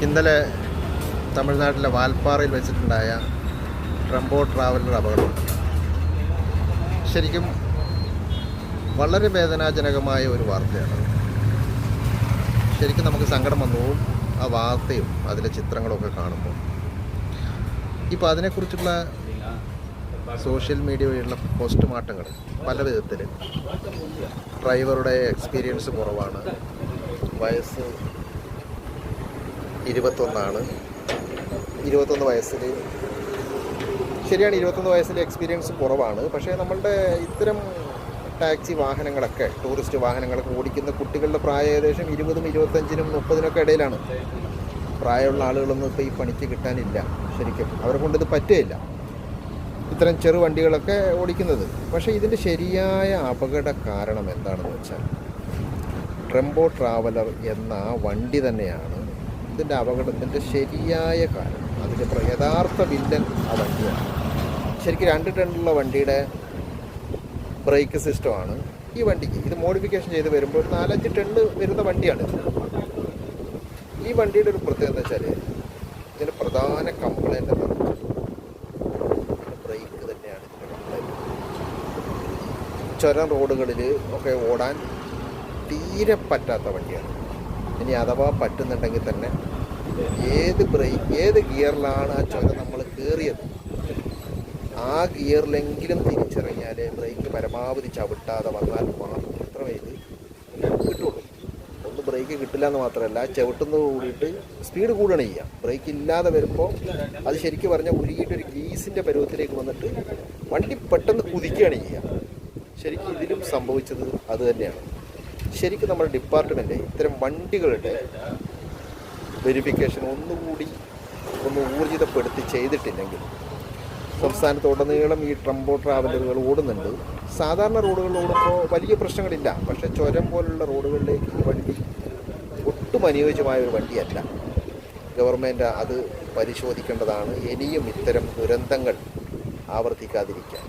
ഇന്നലെ തമിഴ്നാട്ടിലെ വാൽപ്പാറയിൽ വെച്ചിട്ടുണ്ടായ tempo traveller അപകടം ശരിക്കും വളരെ വേദനാജനകമായ ഒരു വാർത്തയാണ്. ശരിക്കും നമുക്ക് സങ്കടം വന്നു ആ വാർത്തയും അതിലെ ചിത്രങ്ങളൊക്കെ കാണുമ്പോൾ. ഇപ്പോൾ അതിനെക്കുറിച്ചുള്ള സോഷ്യൽ മീഡിയ വഴിയുള്ള പോസ്റ്റ്മോർട്ടങ്ങൾ പല വിധത്തിൽ. ഡ്രൈവറുടെ എക്സ്പീരിയൻസ് കുറവാണ്, വയസ്സ് 21 വയസ്സിൽ, ശരിയാണ്, 21 വയസ്സിൽ എക്സ്പീരിയൻസ് കുറവാണ്. പക്ഷേ നമ്മളുടെ ഇത്തരം ടാക്സി വാഹനങ്ങളൊക്കെ, ടൂറിസ്റ്റ് വാഹനങ്ങളൊക്കെ ഓടിക്കുന്ന കുട്ടികളുടെ പ്രായം ഏകദേശം 20, 25, 30 ഇടയിലാണ്. പ്രായമുള്ള ആളുകളൊന്നും ഇപ്പോൾ ഈ പണിക്ക് കിട്ടാനില്ല. ശരിക്കും അവരെ കൊണ്ട് ഇത് പറ്റുകയില്ല, ഇത്തരം ചെറു വണ്ടികളൊക്കെ ഓടിക്കുന്നത്. പക്ഷേ ഇതിൻ്റെ ശരിയായ അപകട കാരണം എന്താണെന്ന് വെച്ചാൽ ടെമ്പോ ട്രാവലർ എന്ന ആ വണ്ടി തന്നെയാണ് ഇതിൻ്റെ അപകടത്തിൻ്റെ ശരിയായ കാരണം. അതിൻ്റെ യഥാർത്ഥ വില്ലൻ ആ വണ്ടിയാണ്. ശരിക്കും 2 ടണ്ണുള്ള വണ്ടിയുടെ ബ്രേക്ക് സിസ്റ്റമാണ് ഈ വണ്ടിക്ക്. ഇത് മോഡിഫിക്കേഷൻ ചെയ്ത് വരുമ്പോൾ 4-5 ടണ്ണ് വരുന്ന വണ്ടിയാണ്. ഈ വണ്ടിയുടെ ഒരു പ്രത്യേകത എന്ന് വെച്ചാൽ ഇതിൻ്റെ പ്രധാന കംപ്ലൈൻ്റ് എന്താണെന്ന് വെച്ചാൽ ബ്രേക്ക് തന്നെയാണ് ഇതിൻ്റെ കംപ്ലൈൻറ്റ്. ചുരം റോഡുകളിൽ ഒക്കെ ഓടാൻ തീരെ പറ്റാത്ത വണ്ടിയാണ്. ഇനി അഥവാ പറ്റുന്നുണ്ടെങ്കിൽ തന്നെ ഏത് ഗിയറിലാണ് ആ ചുരം നമ്മൾ കയറിയത്, ആ ഗിയറിലെങ്കിലും തിരിച്ചിറങ്ങിയാൽ ബ്രേക്ക് പരമാവധി ചവിട്ടാതെ വന്നാൽ മാത്രമേ ഇത് കിട്ടുള്ളൂ. ഒന്ന് ബ്രേക്ക് കിട്ടില്ല എന്ന് മാത്രമല്ല, ചവിട്ടുന്നത് കൂടിയിട്ട് സ്പീഡ് കൂടുകയാണ് ചെയ്യുക. ബ്രേക്ക് ഇല്ലാതെ വരുമ്പോൾ അത് ശരിക്കും പറഞ്ഞാൽ ഉരുകിയിട്ടൊരു ഗ്രീസിൻ്റെ പരുവത്തിലേക്ക് വന്നിട്ട് വണ്ടി പെട്ടെന്ന് കുതിക്കുകയാണ് ചെയ്യുക. ശരിക്കും ഇതിലും സംഭവിച്ചത് അത് തന്നെയാണ്. ശരിക്കും നമ്മുടെ ഡിപ്പാർട്ട്മെൻറ്റ് ഇത്തരം വണ്ടികളുടെ വെരിഫിക്കേഷൻ ഒന്ന് ഊർജിതപ്പെടുത്തി ചെയ്തിട്ടില്ലെങ്കിൽ സംസ്ഥാനത്തുടനീളം ഈ ടെമ്പോ ട്രാവലറുകൾ ഓടുന്നുണ്ട്. സാധാരണ റോഡുകളിൽ ഓടുമ്പോൾ വലിയ പ്രശ്നങ്ങളില്ല. പക്ഷേ ചുരം പോലുള്ള റോഡുകളിലേക്ക് ഈ വണ്ടി ഒട്ടും അനുയോജ്യമായ ഒരു വണ്ടിയല്ല. ഗവൺമെൻറ് അത് പരിശോധിക്കേണ്ടതാണ്, ഇനിയും ഇത്തരം ദുരന്തങ്ങൾ ആവർത്തിക്കാതിരിക്കാൻ.